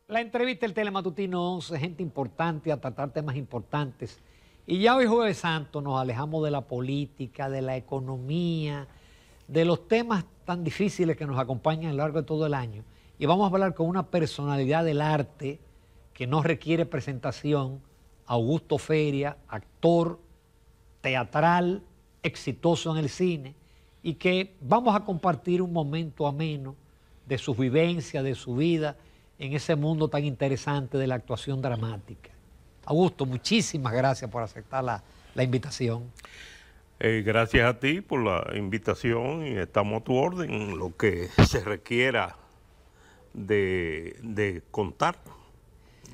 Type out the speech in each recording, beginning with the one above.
La entrevista del Telematutino 11, gente importante a tratar temas importantes. Y ya hoy Jueves Santo nos alejamos de la política, de la economía, de los temas tan difíciles que nos acompañan a lo largo de todo el año. Y vamos a hablar con una personalidad del arte que no requiere presentación, Augusto Feria, actor teatral, exitoso en el cine, y que vamos a compartir un momento ameno de su vivencia, de su vida, en ese mundo tan interesante de la actuación dramática. Augusto, muchísimas gracias por aceptar la invitación. Gracias a ti por la invitación y estamos a tu orden, lo que se requiera de contar.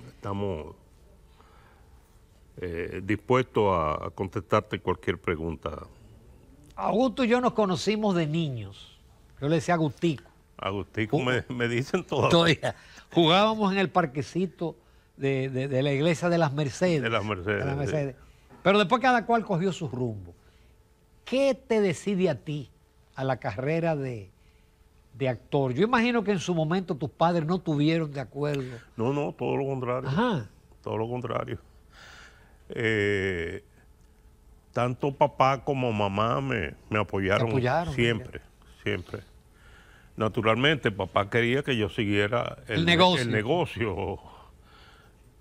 Estamos dispuestos a contestarte cualquier pregunta. Augusto y yo nos conocimos de niños. Yo le decía Agustico. Agustico me dicen todavía. Jugábamos en el parquecito de la iglesia de las Mercedes. De las Mercedes. Pero después cada cual cogió su rumbo. ¿Qué te decide a ti a la carrera de actor? Yo imagino que en su momento tus padres no tuvieron de acuerdo. No, todo lo contrario. Ajá. Todo lo contrario. Tanto papá como mamá me apoyaron siempre. Naturalmente, papá quería que yo siguiera el negocio,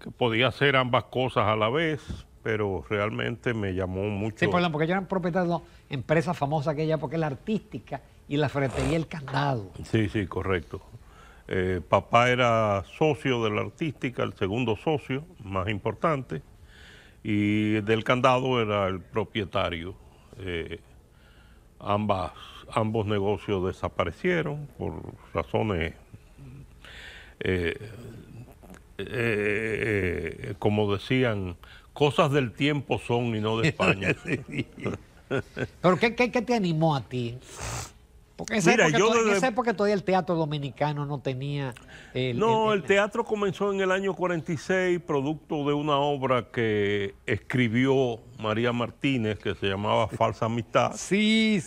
que podía hacer ambas cosas a la vez, pero realmente me llamó mucho. Sí, porque ellos eran propietarios de empresas famosas aquella, porque la artística y la ferretería El Candado. Sí, correcto. Papá era socio de la artística, el segundo socio más importante, y del Candado era el propietario. Ambos negocios desaparecieron por razones, como decían, cosas del tiempo son y no de España. ¿Pero qué te animó a ti? Porque en esa época todavía el teatro dominicano no tenía... el teatro comenzó en el año 46, producto de una obra que escribió María Martínez, que se llamaba Falsa Amistad. Sí.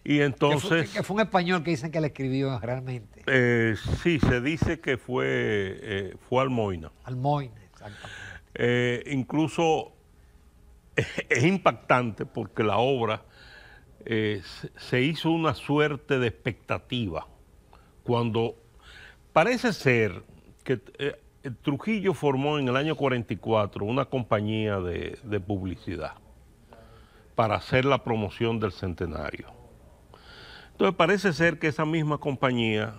Y entonces... Que fue un español que dicen que la escribió realmente. Sí, se dice que fue Almoina. Almoina, exactamente. Incluso es impactante porque la obra se hizo una suerte de expectativa. Cuando parece ser que Trujillo formó en el año 44 una compañía de publicidad para hacer la promoción del centenario. Entonces parece ser que esa misma compañía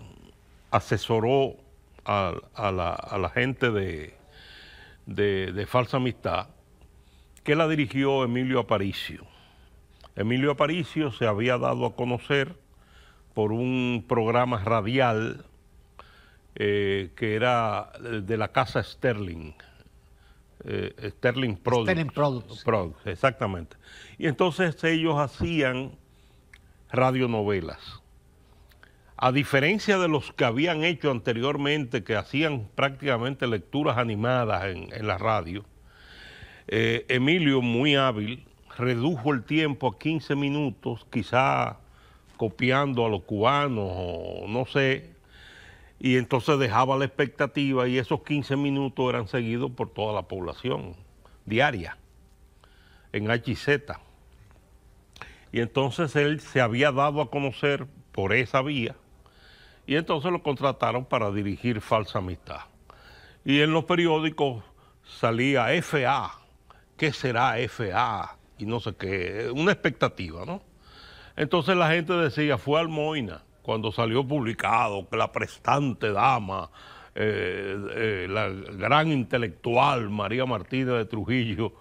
asesoró a la gente de Falsa Amistad, que la dirigió Emilio Aparicio. Emilio Aparicio se había dado a conocer por un programa radial que era de la casa Sterling. Sterling Products. Exactamente. Y entonces ellos hacían radionovelas. A diferencia de los que habían hecho anteriormente, que hacían prácticamente lecturas animadas en la radio, Emilio, muy hábil, redujo el tiempo a 15 minutos, quizá copiando a los cubanos o no sé, y entonces dejaba la expectativa y esos 15 minutos eran seguidos por toda la población diaria, en HZ. Y entonces él se había dado a conocer por esa vía y entonces lo contrataron para dirigir Falsa Amistad. Y en los periódicos salía FA, ¿qué será FA? Y no sé qué, una expectativa, ¿no? Entonces la gente decía, fue Almoina, cuando salió publicado que la prestante dama, la gran intelectual María Martínez de Trujillo,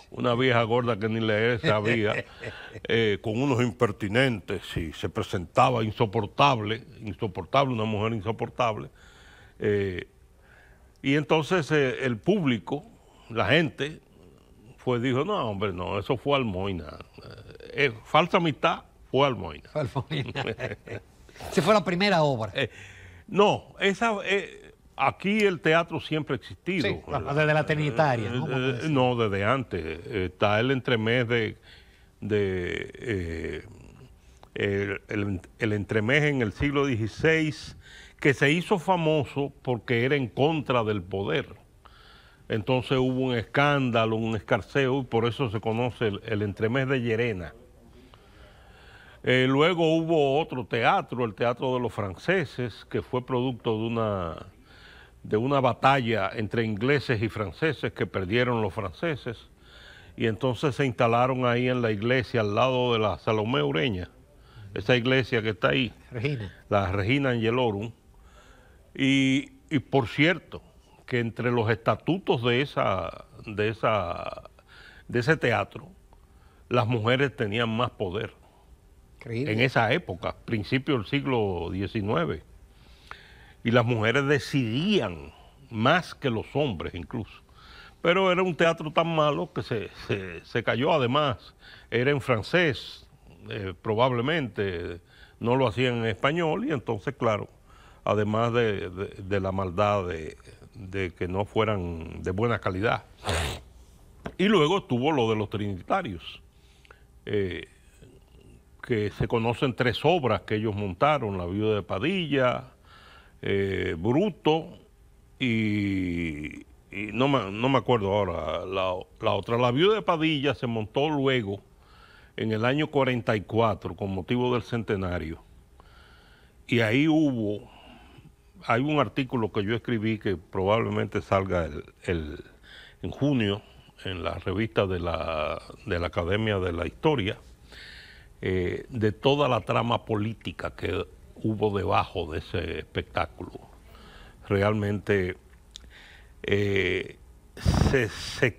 una vieja gorda que ni leer sabía, con unos impertinentes, y se presentaba insoportable, una mujer insoportable. Y entonces el público, la gente, dijo, no, hombre, no, eso fue Almoina. Falsa Amistad fue Almoina. ¿Esa fue la primera obra? No, aquí el teatro siempre ha existido. Sí, desde la Trinitaria, ¿no? No, desde antes. Está el entremés el entremés en el siglo XVI, que se hizo famoso porque era en contra del poder. Entonces hubo un escándalo, un escarceo, y por eso se conoce el entremés de Llerena. Luego hubo otro teatro, el Teatro de los Franceses, que fue producto de una batalla entre ingleses y franceses que perdieron los franceses, y entonces se instalaron ahí en la iglesia al lado de la Salomé Ureña, esa iglesia que está ahí, Regina. la Regina Angelorum, y por cierto, que entre los estatutos de ese teatro, las mujeres tenían más poder. Increíble. En esa época, principio del siglo XIX. Y las mujeres decidían más que los hombres incluso. Pero era un teatro tan malo que se cayó. Además, era en francés, probablemente no lo hacían en español, y entonces, claro, además de la maldad de que no fueran de buena calidad. Y luego estuvo lo de los trinitarios, que se conocen 3 obras que ellos montaron: La Viuda de Padilla, Bruto y no me acuerdo ahora la otra. La Viuda de Padilla se montó luego en el año 44 con motivo del centenario, y ahí hay un artículo que yo escribí que probablemente salga en junio en la revista de la Academia de la Historia, de toda la trama política que hubo debajo de ese espectáculo. Realmente se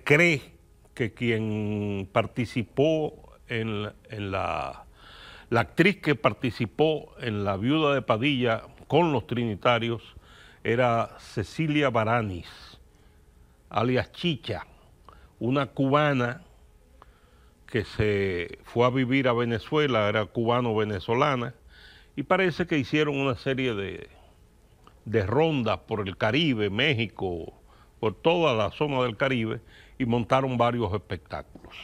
cree que quien participó la actriz que participó en La Viuda de Padilla con los trinitarios era Cecilia Baranis, alias Chicha, una cubana que se fue a vivir a Venezuela, era cubano-venezolana, y parece que hicieron una serie de rondas por el Caribe, México, por toda la zona del Caribe, y montaron varios espectáculos.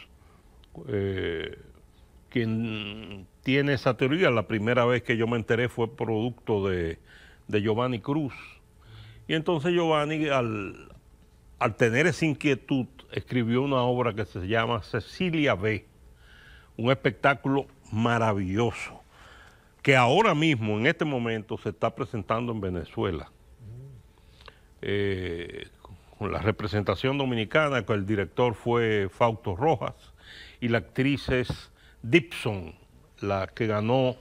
Quien tiene esa teoría, la primera vez que yo me enteré fue producto de Giovanni Cruz. Y entonces Giovanni, al tener esa inquietud, escribió una obra que se llama Cecilia B., un espectáculo maravilloso, que ahora mismo, en este momento, se está presentando en Venezuela. Con la representación dominicana, que el director fue Fausto Rojas, y la actriz es Dibson, la que ganó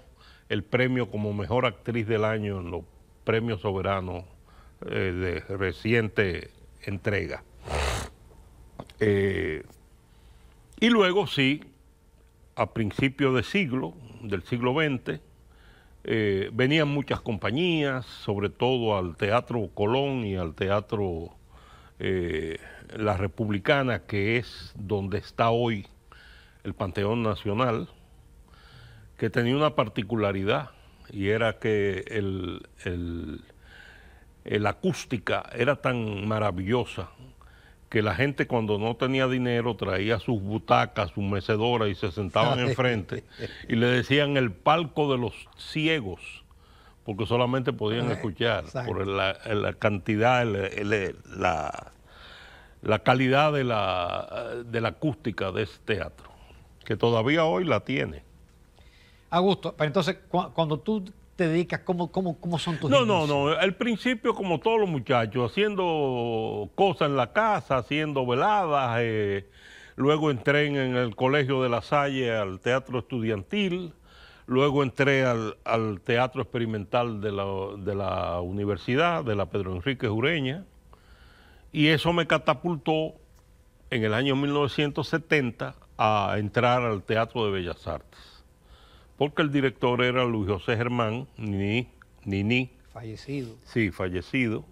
el premio como mejor actriz del año en los premios soberanos de reciente entrega. Y luego sí, a principios del siglo XX, venían muchas compañías, sobre todo al Teatro Colón y al Teatro La Republicana, que es donde está hoy el Panteón Nacional, que tenía una particularidad, y era que la acústica era tan maravillosa que la gente, cuando no tenía dinero, traía sus butacas, sus mecedoras, y se sentaban enfrente y le decían el palco de los ciegos, porque solamente podían escuchar. Exacto. Por la cantidad, la calidad de la acústica de ese teatro, que todavía hoy la tiene. Augusto, pero entonces, cuando tú te dedicas, ¿cómo son tus inicios? No, al principio, como todos los muchachos, haciendo cosas en la casa, haciendo veladas. Luego entré en el Colegio de La Salle al teatro estudiantil. Luego entré al teatro experimental de la universidad, de la Pedro Enríquez Ureña. Y eso me catapultó en el año 1970 a entrar al Teatro de Bellas Artes, porque el director era Luis José Germán, Nini. Fallecido. Sí, fallecido,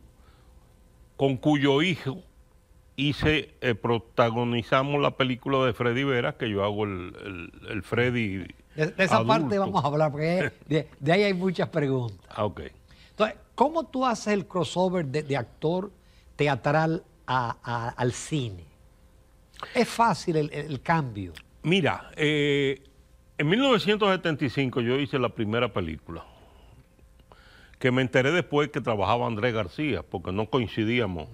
con cuyo hijo protagonizamos la película de Freddy Vera, que yo hago el Freddy de esa adulto. Parte vamos a hablar, porque de ahí hay muchas preguntas. Ok. Entonces, ¿cómo tú haces el crossover de actor teatral al cine? ¿Es fácil el cambio? Mira, en 1975 yo hice la primera película, que me enteré después que trabajaba Andrés García, porque no coincidíamos,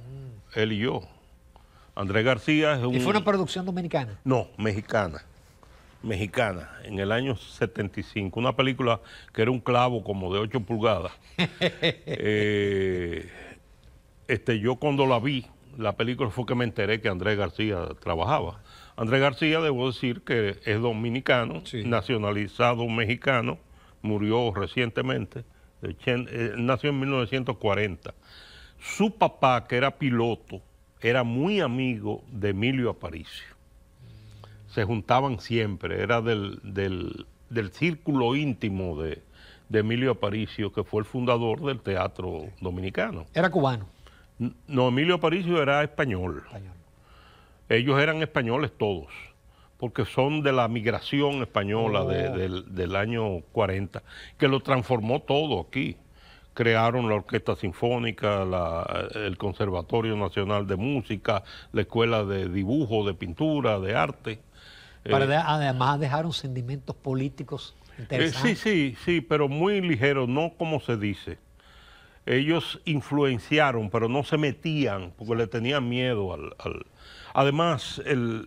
él y yo. Andrés García es un... ¿Y fue una producción dominicana? No, mexicana. Mexicana, en el año 75. Una película que era un clavo como de 8 pulgadas. Yo cuando la vi, la película, fue que me enteré que Andrés García trabajaba. Andrés García, debo decir que es dominicano, Sí. nacionalizado mexicano, murió recientemente, nació en 1940. Su papá, que era piloto, era muy amigo de Emilio Aparicio. Se juntaban siempre, era del círculo íntimo de Emilio Aparicio, que fue el fundador del teatro dominicano. Era cubano. No, Emilio Aparicio era español. Ellos eran españoles todos, porque son de la migración española del año 40, que lo transformó todo aquí. Crearon la Orquesta Sinfónica, el Conservatorio Nacional de Música, la Escuela de Dibujo, de Pintura, de Arte. Además dejaron sentimientos políticos interesantes. Sí, pero muy ligeros, no como se dice. Ellos influenciaron, pero no se metían, porque le tenían miedo Además,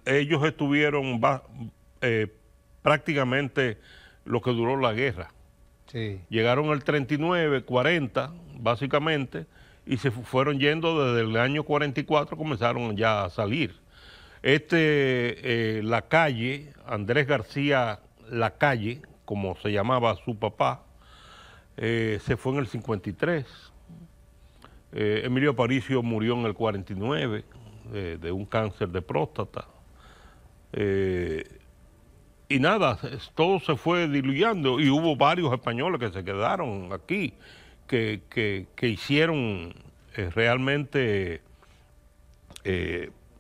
ellos estuvieron prácticamente lo que duró la guerra. Sí. Llegaron el 39, 40, básicamente, y se fueron yendo desde el año 44, comenzaron ya a salir. Lacalle, Andrés García Lacalle, como se llamaba su papá, se fue en el 53. Emilio Aparicio murió en el 49 de un cáncer de próstata. Y nada, todo se fue diluyendo y hubo varios españoles que se quedaron aquí, que hicieron realmente,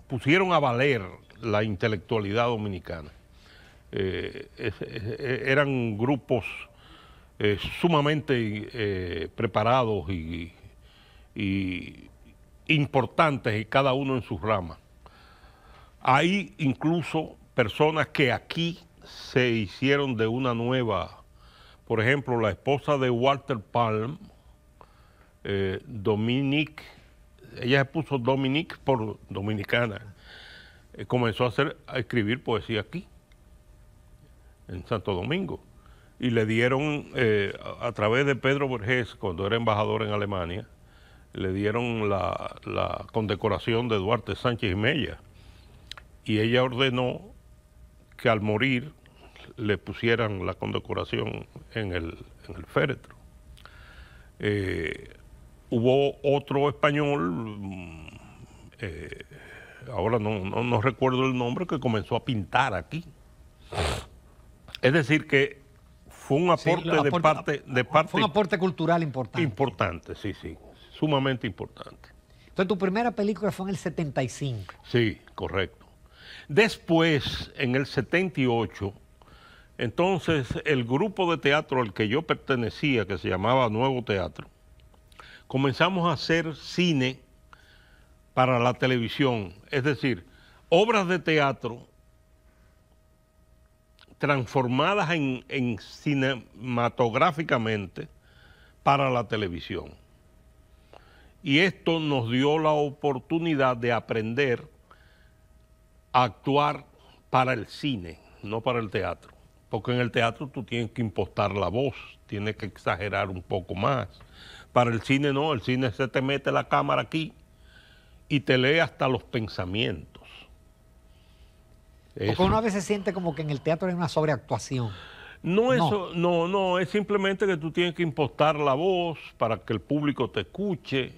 pusieron a valer la intelectualidad dominicana. Eran grupos sumamente preparados y importantes, y cada uno en su rama. Hay incluso personas que aquí se hicieron de una nueva, por ejemplo, la esposa de Walter Palm, Dominique, ella se puso Dominique por dominicana, comenzó a escribir poesía aquí, en Santo Domingo, y le dieron, a través de Pedro Vergés, cuando era embajador en Alemania, le dieron la condecoración de Duarte Sánchez y Mella, y ella ordenó que al morir le pusieran la condecoración en el féretro. Hubo otro español, ahora no recuerdo el nombre, que comenzó a pintar aquí. Es decir, que fue un aporte, de parte fue un aporte cultural importante. Importante, sí, sumamente importante. Entonces, tu primera película fue en el 75. Sí, correcto. Después, en el 78, entonces el grupo de teatro al que yo pertenecía, que se llamaba Nuevo Teatro, comenzamos a hacer cine para la televisión, es decir, obras de teatro transformadas en cinematográficamente para la televisión. Y esto nos dio la oportunidad de aprender a actuar para el cine, no para el teatro. Porque en el teatro tú tienes que impostar la voz, tienes que exagerar un poco más. Para el cine no, el cine se te mete la cámara aquí y te lee hasta los pensamientos. Porque uno a veces siente como que en el teatro hay una sobreactuación. No, es simplemente que tú tienes que impostar la voz para que el público te escuche.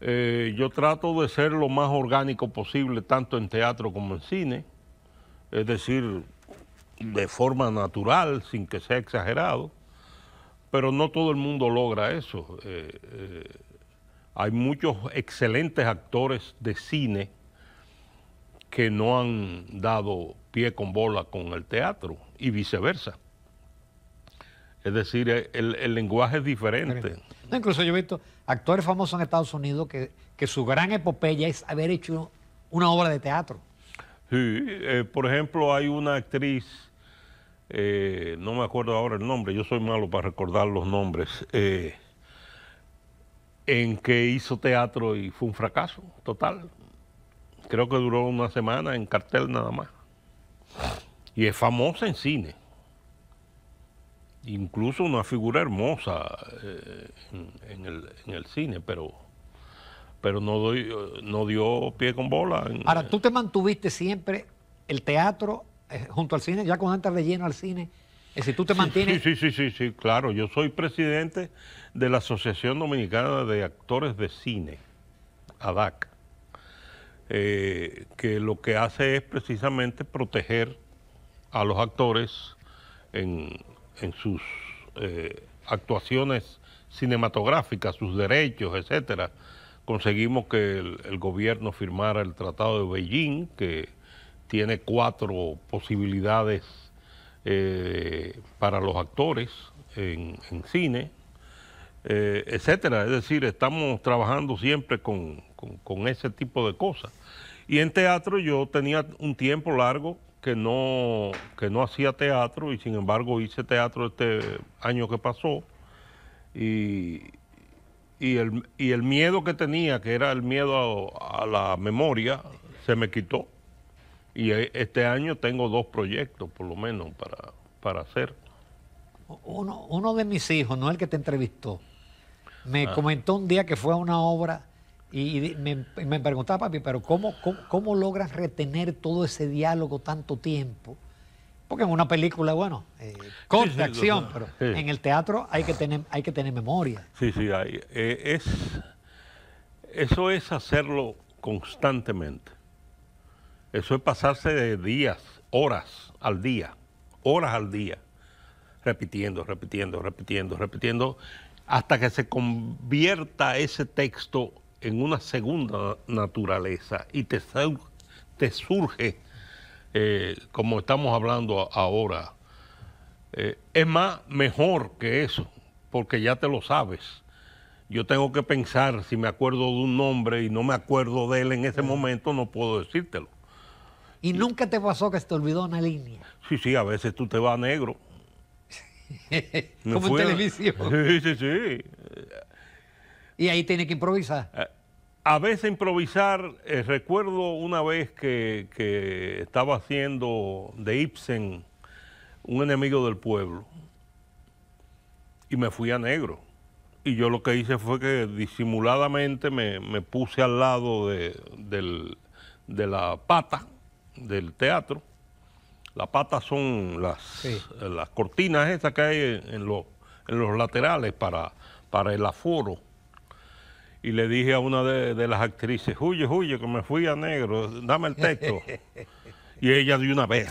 Yo trato de ser lo más orgánico posible, tanto en teatro como en cine, es decir, de forma natural, sin que sea exagerado, pero no todo el mundo logra eso. Hay muchos excelentes actores de cine que no han dado pie con bola con el teatro y viceversa. Es decir, el lenguaje es diferente. No, incluso yo he visto actores famosos en Estados Unidos que su gran epopeya es haber hecho una obra de teatro. Sí, por ejemplo, hay una actriz, no me acuerdo ahora el nombre, yo soy malo para recordar los nombres, en que hizo teatro y fue un fracaso total. Creo que duró una semana en cartel nada más. Y es famosa en cine. Incluso una figura hermosa en el cine, pero no dio pie con bola. Ahora, tú te mantuviste siempre el teatro junto al cine, ya cuando entras de lleno al cine. Es decir, tú te mantienes... Sí, claro. Yo soy presidente de la Asociación Dominicana de Actores de Cine, ADAC, que lo que hace es precisamente proteger a los actores en sus actuaciones cinematográficas, sus derechos, etcétera. Conseguimos que el gobierno firmara el Tratado de Beijing, que tiene 4 posibilidades para los actores en cine, etcétera. Es decir, estamos trabajando siempre con ese tipo de cosas. Y en teatro yo tenía un tiempo largo que no hacía teatro, y sin embargo hice teatro este año que pasó, y el miedo que tenía, que era el miedo a la memoria, se me quitó. Y este año tengo 2 proyectos, por lo menos, para hacer. Uno de mis hijos, no el que te entrevistó, me comentó un día que fue a una obra y me preguntaba, papi, pero ¿cómo logras retener todo ese diálogo tanto tiempo? Porque en una película, bueno, corta, acción, pero en el teatro hay que tener memoria. Sí, eso es hacerlo constantemente. Eso es pasarse de días, horas al día, repitiendo, hasta que se convierta ese texto en una segunda naturaleza y te surge, como estamos hablando ahora. Es mejor que eso, porque ya te lo sabes. Yo tengo que pensar, si me acuerdo de un nombre y no me acuerdo de él en ese momento, no puedo decírtelo. ¿Y nunca te pasó que se te olvidó una línea? Sí, a veces tú te vas negro. Como en televisión. Sí. Y ahí tienes que improvisar. A veces improvisar, recuerdo una vez que estaba haciendo de Ibsen Un enemigo del pueblo y me fui a negro. Y yo lo que hice fue que disimuladamente me puse al lado de la pata del teatro. Las patas son las cortinas esas que hay en los laterales para el aforo. Y le dije a una de las actrices, huye, que me fui a negro, dame el texto. Y ella de una vez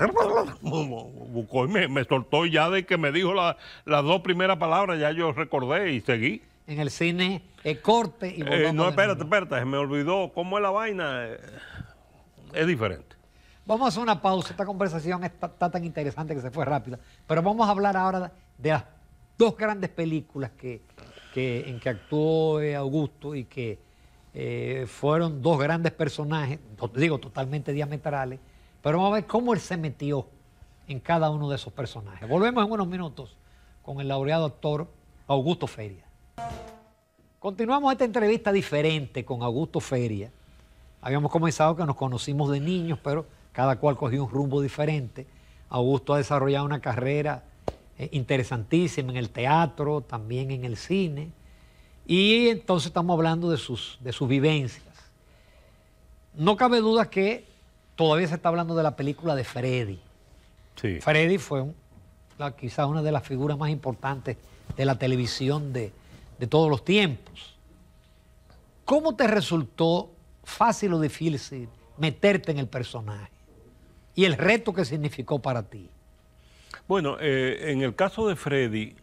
buscó y me soltó, ya de que me dijo las 2 primeras palabras, ya yo recordé y seguí. En el cine, corte y volvamos. No, espérate, se me olvidó cómo es la vaina. Es diferente. Vamos a hacer una pausa. Esta conversación está tan interesante que se fue rápida. Pero vamos a hablar ahora de las 2 grandes películas en que actuó Augusto y que fueron 2 grandes personajes, digo, totalmente diametrales. Pero vamos a ver cómo él se metió en cada uno de esos personajes. Volvemos en unos minutos con el laureado actor Augusto Feria. Continuamos esta entrevista diferente con Augusto Feria. Habíamos comenzado que nos conocimos de niños, pero cada cual cogió un rumbo diferente. Augusto ha desarrollado una carrera interesantísima en el teatro, también en el cine. Y entonces estamos hablando de sus vivencias. No cabe duda que todavía se está hablando de la película de Freddy. Sí. Freddy fue quizás una de las figuras más importantes de la televisión de todos los tiempos. ¿Cómo te resultó fácil o difícil meterte en el personaje? Y el reto que significó para ti. Bueno, en el caso de Freddy,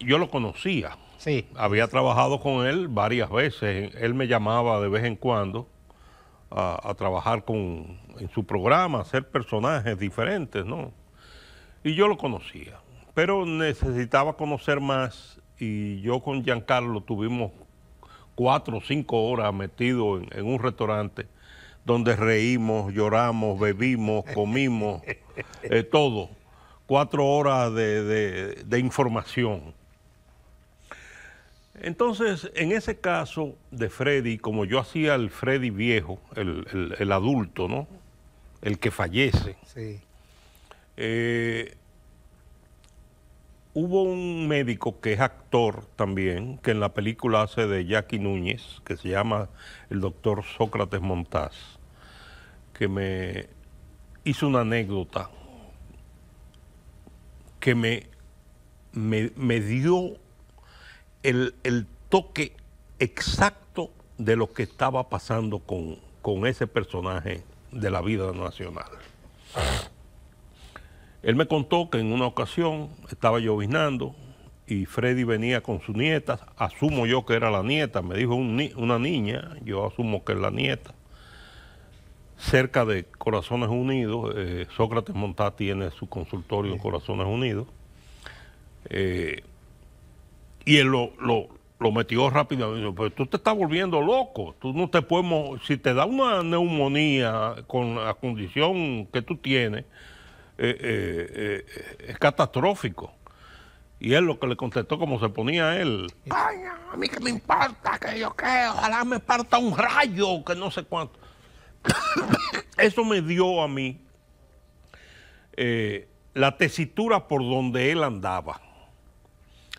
yo lo conocía. Sí. Había trabajado con él varias veces. Él me llamaba de vez en cuando a trabajar en su programa, a hacer personajes diferentes, ¿no? Y yo lo conocía, pero necesitaba conocer más, y yo con Giancarlo tuvimos 4 o 5 horas metidos en un restaurante donde reímos, lloramos, bebimos, comimos, todo. 4 horas de información. Entonces, en ese caso de Freddy, como yo hacía el Freddy viejo, el adulto, ¿no? El que fallece. Sí. Hubo un médico que es actor también, que en la película hace de Jackie Núñez, que se llama el doctor Sócrates Montaz, que me hizo una anécdota que me dio el toque exacto de lo que estaba pasando con ese personaje de la vida nacional. Él me contó que en una ocasión estaba lloviznando y Freddy venía con su nieta, asumo yo que era la nieta, me dijo una niña, yo asumo que es la nieta, cerca de Corazones Unidos. Sócrates Montaz tiene su consultorio en Corazones Unidos, y él lo metió rápido. Me dijo, pues tú te estás volviendo loco, tú no te podemos, si te da una neumonía con la condición que tú tienes, es catastrófico. Y él lo que le contestó, como se ponía él, ¡caña! A mí que me importa, que yo qué, ojalá me parta un rayo, que no sé cuánto. Eso me dio a mí la tesitura por donde él andaba.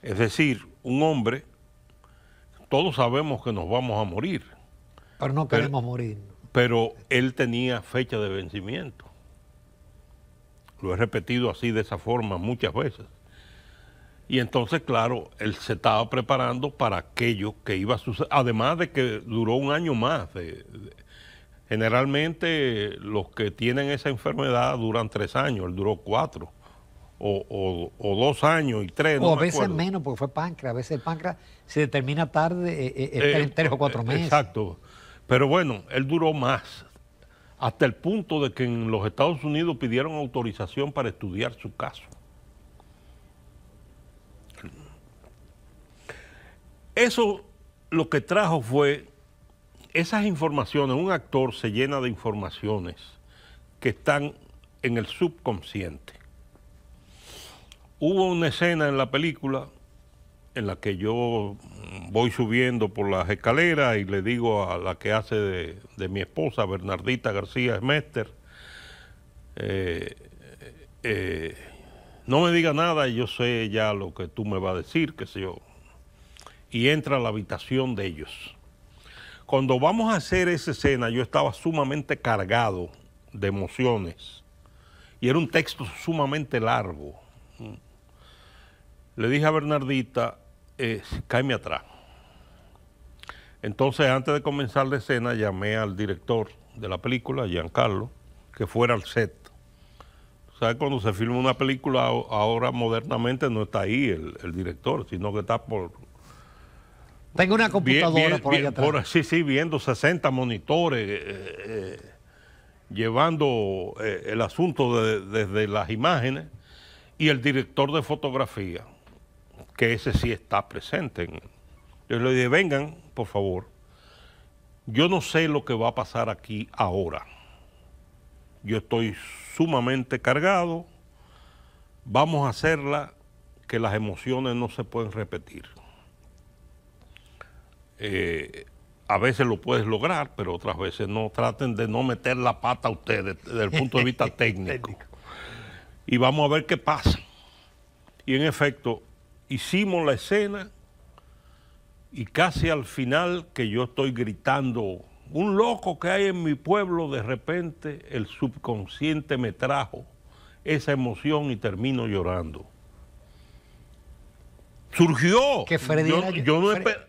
Es decir, un hombre, todos sabemos que nos vamos a morir. Pero no queremos morir. Pero él tenía fecha de vencimiento. Lo he repetido así, de esa forma, muchas veces. Y entonces, claro, él se estaba preparando para aquello que iba a suceder, además de que duró un año más. Generalmente los que tienen esa enfermedad duran 3 años, él duró 4, o 2 años y 3. O no, a veces menos, porque fue páncreas. A veces el páncreas se determina tarde, en 3 o 4 meses. Exacto. Pero bueno, él duró más, hasta el punto de que en los Estados Unidos pidieron autorización para estudiar su caso. Eso lo que trajo fue esas informaciones. Un actor se llena de informaciones que están en el subconsciente. Hubo una escena en la película en la que yo voy subiendo por las escaleras y le digo a la que hace de mi esposa, Bernardita García Smester, no me diga nada, yo sé ya lo que tú me vas a decir, qué sé yo. Y entra a la habitación de ellos. Cuando vamos a hacer esa escena, yo estaba sumamente cargado de emociones y era un texto sumamente largo. Le dije a Bernardita, cáeme atrás. Entonces, antes de comenzar la escena, llamé al director de la película, Giancarlo, que fuera al set. ¿Sabes? Cuando se filma una película, ahora modernamente no está ahí el director, sino que está por... Tengo una computadora por allá atrás. Sí, viendo 60 monitores, llevando el asunto desde las imágenes, y el director de fotografía, que ese sí está presente. Yo le dije, vengan, por favor. Yo no sé lo que va a pasar aquí ahora. Yo estoy sumamente cargado. Vamos a hacerla, que las emociones no se pueden repetir. A veces lo puedes lograr, pero otras veces no. Traten de no meter la pata a ustedes desde el punto de vista técnico. Y vamos a ver qué pasa. Y en efecto, hicimos la escena y casi al final, que yo estoy gritando, un loco que hay en mi pueblo, de repente el subconsciente me trajo esa emoción y termino llorando. Surgió. Que Freddy,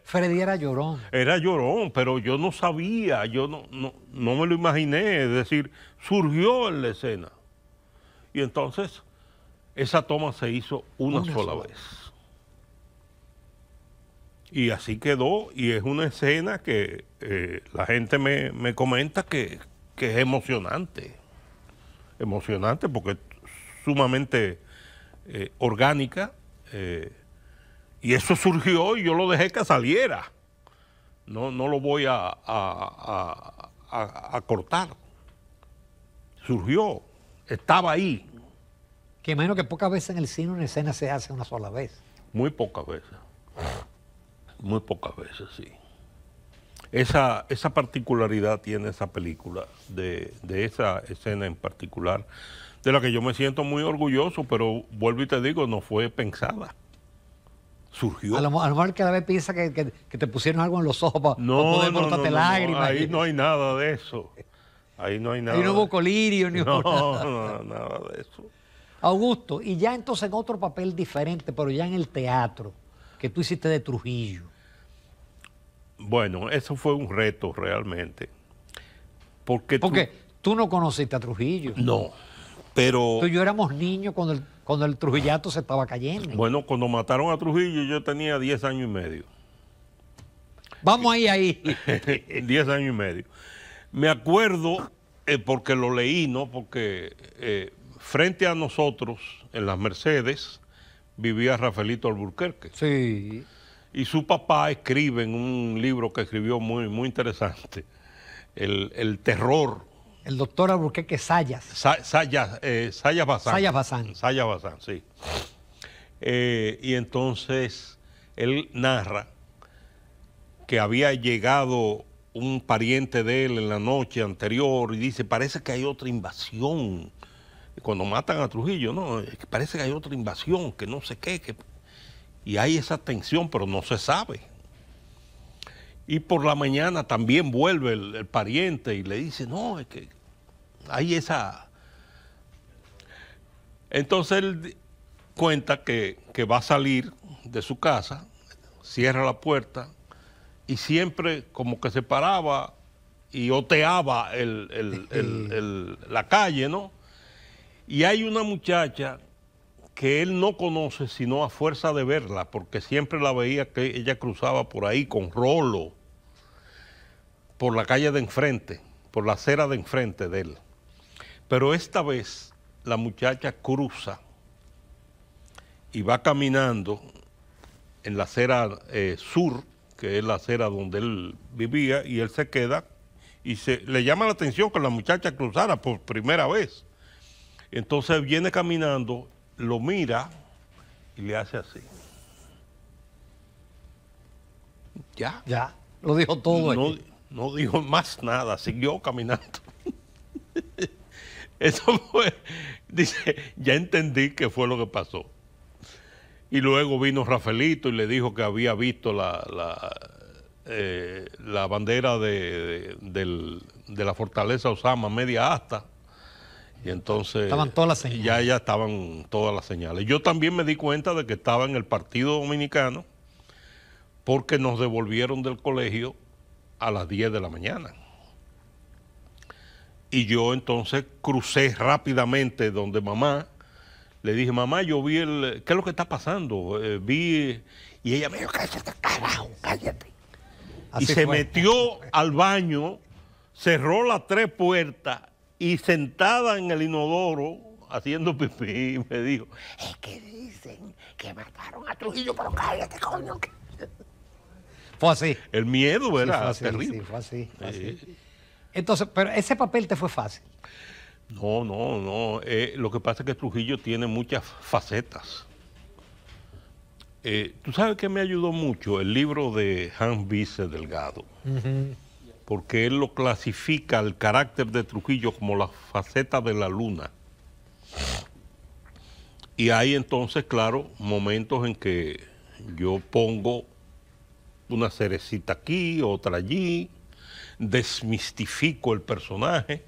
Freddy era llorón. Era llorón, pero yo no sabía, yo no me lo imaginé. Es decir, surgió en la escena. Y entonces, esa toma se hizo una sola vez. Y así quedó, y es una escena que la gente me comenta que es emocionante. Emocionante porque es sumamente orgánica. Y eso surgió y yo lo dejé que saliera. No lo voy a cortar. Surgió, estaba ahí. Que menos que pocas veces en el cine una escena se hace una sola vez. Muy pocas veces. Muy pocas veces, sí. Esa particularidad tiene esa película, de esa escena en particular, de la que yo me siento muy orgulloso, pero vuelvo y te digo, no fue pensada. Surgió. A lo mejor cada vez piensa que te pusieron algo en los ojos para poder brotarte lágrimas. Ahí no hay nada de eso. Ahí no hay nada. Ahí no hubo colirio ni hubo nada. No, nada de eso. Augusto, y ya entonces en otro papel diferente, pero ya en el teatro, que tú hiciste de Trujillo. Bueno, eso fue un reto realmente. Porque tú no conociste a Trujillo. No, pero... Tú y yo éramos niños cuando el Trujillato se estaba cayendo. Bueno, cuando mataron a Trujillo yo tenía 10 años y medio. Vamos ahí. 10 años y medio. Me acuerdo, porque lo leí, ¿no? Porque frente a nosotros, en las Mercedes, vivía Rafaelito Alburquerque. Sí. Y su papá escribe en un libro que escribió muy, muy interesante, el terror. El doctor Alburquerque Sayas. Sayas Bazán. Sayas Bazán. Sayas Bazán, sí. Y entonces él narra que había llegado un pariente de él en la noche anterior y dice, parece que hay otra invasión. Cuando matan a Trujillo, no, parece que hay otra invasión, que no sé qué, y hay esa tensión, pero no se sabe. Y por la mañana también vuelve el pariente y le dice, no, es que hay esa... Entonces él cuenta que va a salir de su casa, cierra la puerta y siempre como que se paraba y oteaba la calle, ¿no? Y hay una muchacha que él no conoce sino a fuerza de verla, porque siempre la veía que ella cruzaba por ahí con Rolo, por la calle de enfrente, por la acera de enfrente de él. Pero esta vez la muchacha cruza y va caminando en la acera sur, que es la acera donde él vivía, y él se queda y le llama la atención que la muchacha cruzara por primera vez. Entonces viene caminando, lo mira y le hace así. Ya. Ya, lo dijo todo. No dijo más nada, siguió caminando. Eso fue, dice, ya entendí qué fue lo que pasó. Y luego vino Rafaelito y le dijo que había visto la bandera de la fortaleza Osama media asta. Y entonces estaban todas las señales. Ya estaban todas las señales. Yo también me di cuenta de que estaba en el Partido Dominicano porque nos devolvieron del colegio a las 10 de la mañana. Y yo entonces crucé rápidamente donde mamá. Le dije, mamá, yo vi ¿qué es lo que está pasando? Y ella me dijo, cállate, carajo, cállate. Así y se metió al baño, cerró las 3 puertas y sentada en el inodoro, haciendo pipí, me dijo, es que dicen que mataron a Trujillo, pero cállate, coño. Fue así. El miedo era terrible. Sí, fue así. Entonces, pero ese papel te fue fácil. No. Lo que pasa es que Trujillo tiene muchas facetas. Tú sabes que me ayudó mucho el libro de Hans Vise Delgado. Porque él lo clasifica, el carácter de Trujillo, como la faceta de la luna. Y hay entonces, claro, momentos en que yo pongo una cerecita aquí, otra allí, desmistifico el personaje,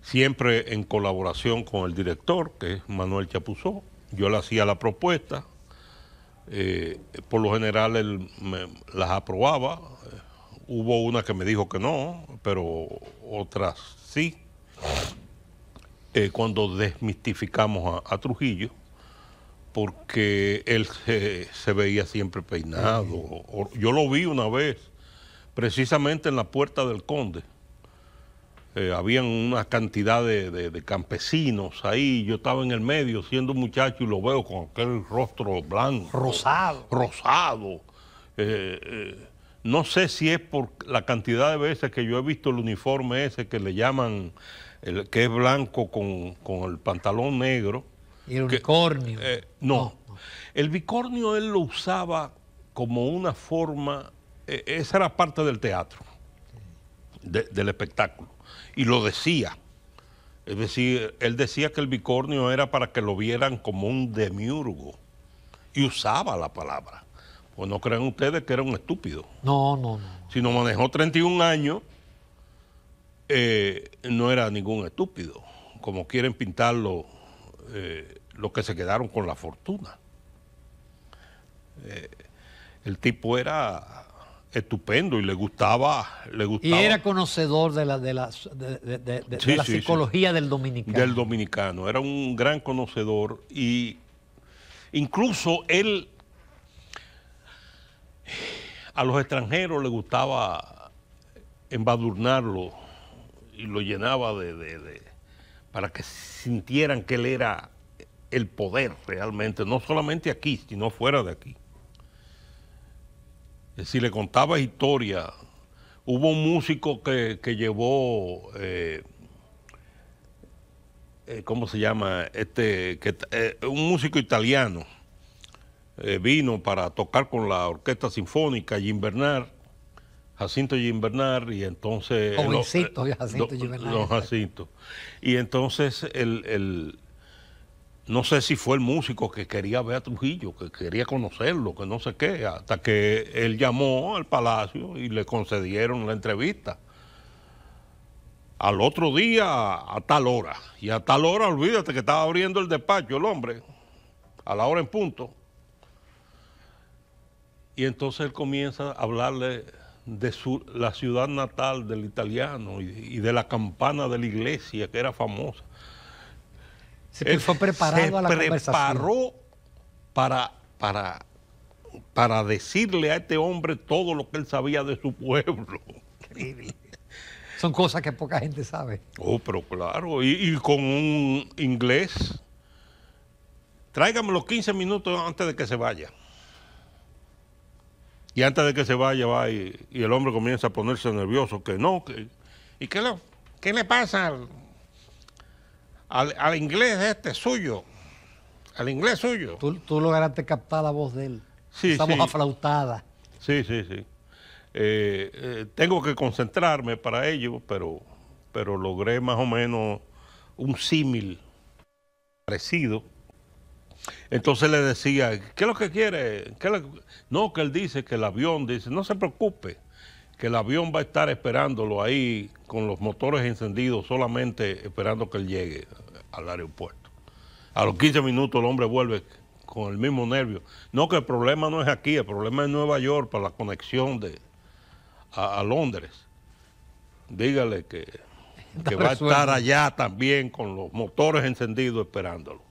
siempre en colaboración con el director, que es Manuel Chapuzó. Yo le hacía la propuesta, por lo general él las aprobaba. Hubo una que me dijo que no, pero otras sí. Cuando desmistificamos a Trujillo, porque él se veía siempre peinado. Yo lo vi una vez, precisamente en la Puerta del Conde. Habían una cantidad de campesinos ahí. Yo estaba en el medio siendo un muchacho y lo veo con aquel rostro blanco. Rosado. No sé si es por la cantidad de veces que yo he visto el uniforme ese que le llaman, que es blanco con el pantalón negro. ¿Y el unicornio? No. El bicornio él lo usaba como una forma, esa era parte del teatro, del espectáculo, y lo decía. Es decir, él decía que el bicornio era para que lo vieran como un demiurgo, y usaba la palabra. Pues no crean ustedes que era un estúpido. No, no, no. Si no manejó 31 años, no era ningún estúpido, como quieren pintarlo los que se quedaron con la fortuna. El tipo era estupendo y le gustaba. Y era conocedor de la psicología del dominicano. Del dominicano, era un gran conocedor, y incluso él a los extranjeros le gustaba embadurnarlo y lo llenaba para que sintieran que él era el poder realmente, no solamente aquí, sino fuera de aquí. Es decir, le contaba historia. Hubo un músico que llevó, ¿cómo se llama? Un músico italiano vino para tocar con la orquesta sinfónica Jacinto Gimbernard, y entonces... Jovencito, Jacinto Gimbernard. Don Jacinto. Y entonces no sé si fue el músico que quería ver a Trujillo, que quería conocerlo, que no sé qué, hasta que él llamó al palacio y le concedieron la entrevista. Al otro día, a tal hora. Y a tal hora, olvídate que estaba abriendo el despacho el hombre, a la hora en punto. Y entonces él comienza a hablarle de la ciudad natal del italiano y de la campana de la iglesia, que era famosa. Él fue preparado a la conversación. Para decirle a este hombre todo lo que él sabía de su pueblo. Increíble. Son cosas que poca gente sabe. Oh, pero claro, y con un inglés. Tráigame los 15 minutos antes de que se vaya. Y antes de que se vaya, va y el hombre comienza a ponerse nervioso, que no, ¿y qué le pasa al inglés este suyo? Al inglés suyo. Tú lograste captar la voz de él. Sí, esa voz aflautada. Sí. Tengo que concentrarme para ello, pero logré más o menos un símil parecido. Entonces le decía, ¿qué es lo que quiere? No, que él dice que el avión, dice, no se preocupe, que el avión va a estar esperándolo ahí con los motores encendidos, solamente esperando que él llegue al aeropuerto. A los 15 minutos el hombre vuelve con el mismo nervio. No, que el problema no es aquí, el problema es en Nueva York para la conexión a Londres. Dígale que va a estar allá también con los motores encendidos esperándolo.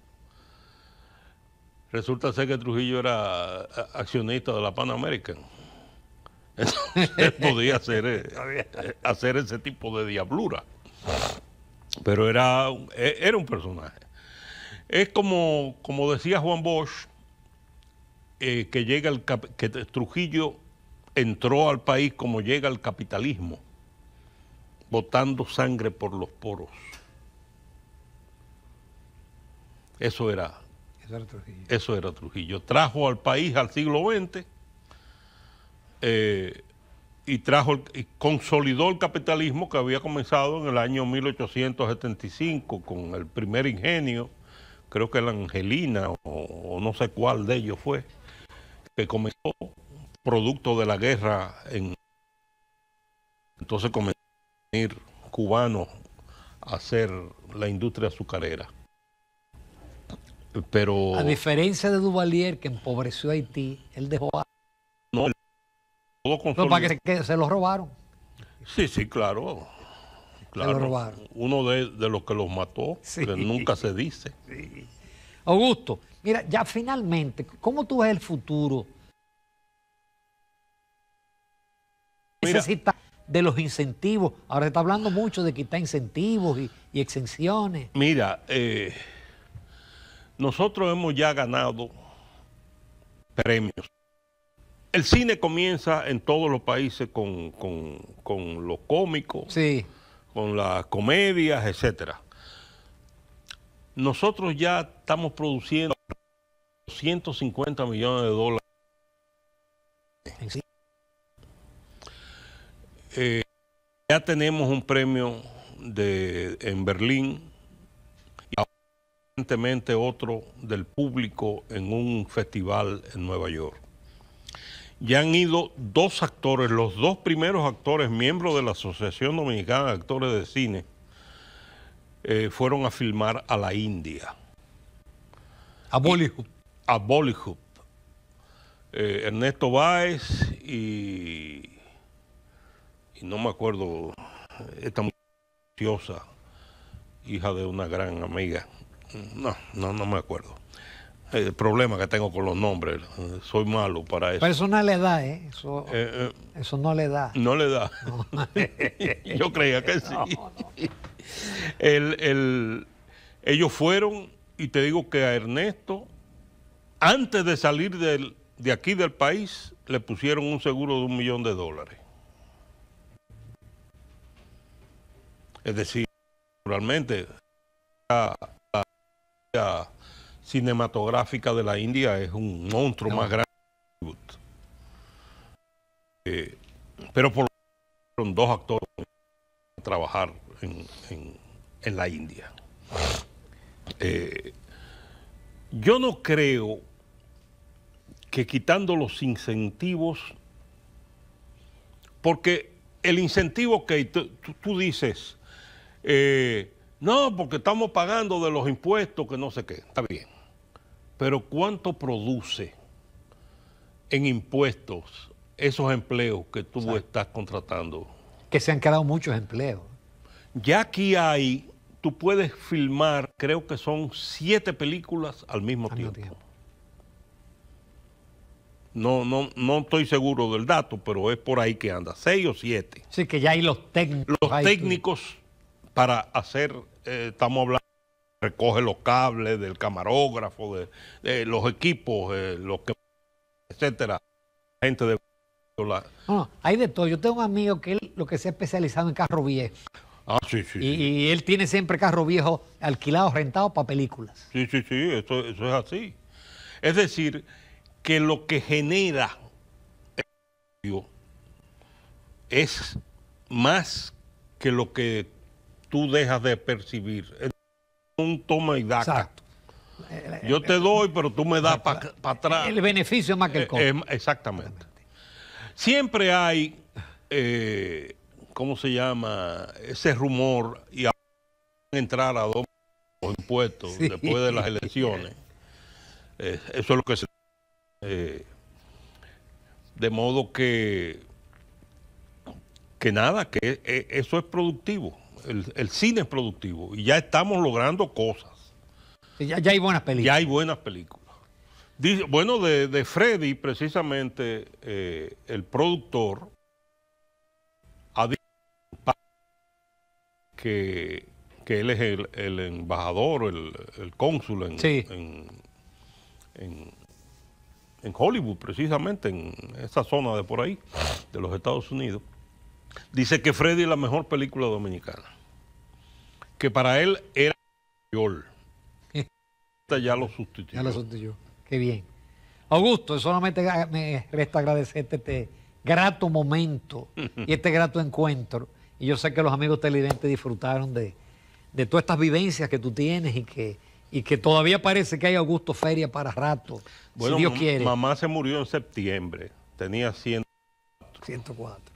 Resulta ser que Trujillo era accionista de la Pan American. Entonces podía hacer ese tipo de diablura. Pero era un personaje. Es como decía Juan Bosch, que Trujillo entró al país como llega el capitalismo, botando sangre por los poros. Eso era Trujillo. Trajo al país al siglo XX y consolidó el capitalismo que había comenzado en el año 1875 con el primer ingenio, creo que la Angelina o no sé cuál de ellos fue, que comenzó producto de la guerra. Entonces comenzaron a venir cubanos a hacer la industria azucarera. Pero a diferencia de Duvalier, que empobreció a Haití, él dejó a... No, todo no, para que se lo robaron. Sí, claro. Se lo robaron. Uno de los que los mató, sí, que nunca se dice. Sí. Augusto, mira, ya finalmente, ¿cómo tú ves el futuro? Necesita de los incentivos. Ahora se está hablando mucho de quitar incentivos y exenciones. Mira, nosotros hemos ya ganado premios. El cine comienza en todos los países con lo cómico, sí, con las comedias, etcétera. Nosotros ya estamos produciendo $150 millones Ya tenemos un premio en Berlín y aparentemente otro del público en un festival en Nueva York. Ya han ido 2 actores, los 2 primeros actores, miembros de la Asociación Dominicana de Actores de Cine, fueron a filmar a la India. A Bollywood. A Bollywood. Ernesto Báez y no me acuerdo, esta muchacha, hija de una gran amiga. No me acuerdo. El problema que tengo con los nombres, soy malo para eso. Pero eso no le da, ¿eh? Eso no le da. No le da. No. Yo creía que sí. No. Ellos fueron, y te digo que a Ernesto, antes de salir de aquí del país, le pusieron un seguro de $1 millón. Es decir, naturalmente, la cinematográfica de la India es un monstruo más grande. Pero por lo menos fueron 2 actores a trabajar en la India. Yo no creo que quitando los incentivos, porque el incentivo que tú dices, no, porque estamos pagando de los impuestos, que no sé qué, está bien. Pero ¿cuánto produce en impuestos esos empleos que tú estás contratando? Que se han creado muchos empleos. Ya aquí tú puedes filmar, creo que son 7 películas al mismo tiempo. No estoy seguro del dato, pero es por ahí que anda, 6 o 7. Sí, que ya hay los técnicos. Los técnicos para hacer, estamos hablando, recoge los cables del camarógrafo, de los equipos, etcétera. Gente de... No, hay de todo. Yo tengo un amigo que él lo que se ha especializado en carro viejo. Ah, sí. Y él tiene siempre carro viejo alquilado, rentado para películas. Sí, eso es así. Es decir, que lo que genera es más que lo que tú dejas de percibir. Es un toma y daca. Exacto. Yo te doy, pero tú me das para atrás. El beneficio es más que el costo. Exactamente. Siempre hay, ¿cómo se llama? Ese rumor y entrar a 2 los impuestos después de las elecciones. Eso es lo que se... de modo que nada, que eso es productivo. El cine es productivo y ya estamos logrando cosas. Ya hay buenas películas. Ya hay buenas películas. Bueno, de Freddy, precisamente, el productor ha dicho que él es el embajador, el cónsul en Hollywood, precisamente, en esa zona de por ahí, de los Estados Unidos. Dice que Freddy es la mejor película dominicana. Que para él era mayor. Ya lo sustituyó. Ya lo sustituyó. Qué bien. Augusto, solamente me resta agradecerte este grato momento y este grato encuentro. Y yo sé que los amigos televidentes disfrutaron de todas estas vivencias que tú tienes y que todavía parece que hay Augusto Feria para rato, bueno, si Dios quiere. Mamá se murió en septiembre, tenía 104.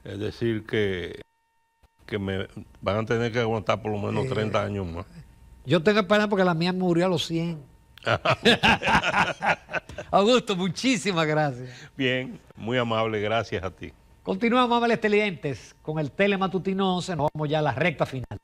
Es decir que me van a tener que aguantar por lo menos 30 años más. Yo tengo esperanza porque la mía murió a los 100. Augusto, muchísimas gracias. Bien, muy amable, gracias a ti. Continuamos, amables televidentes, con el Telematutino 11, nos vamos ya a la recta final.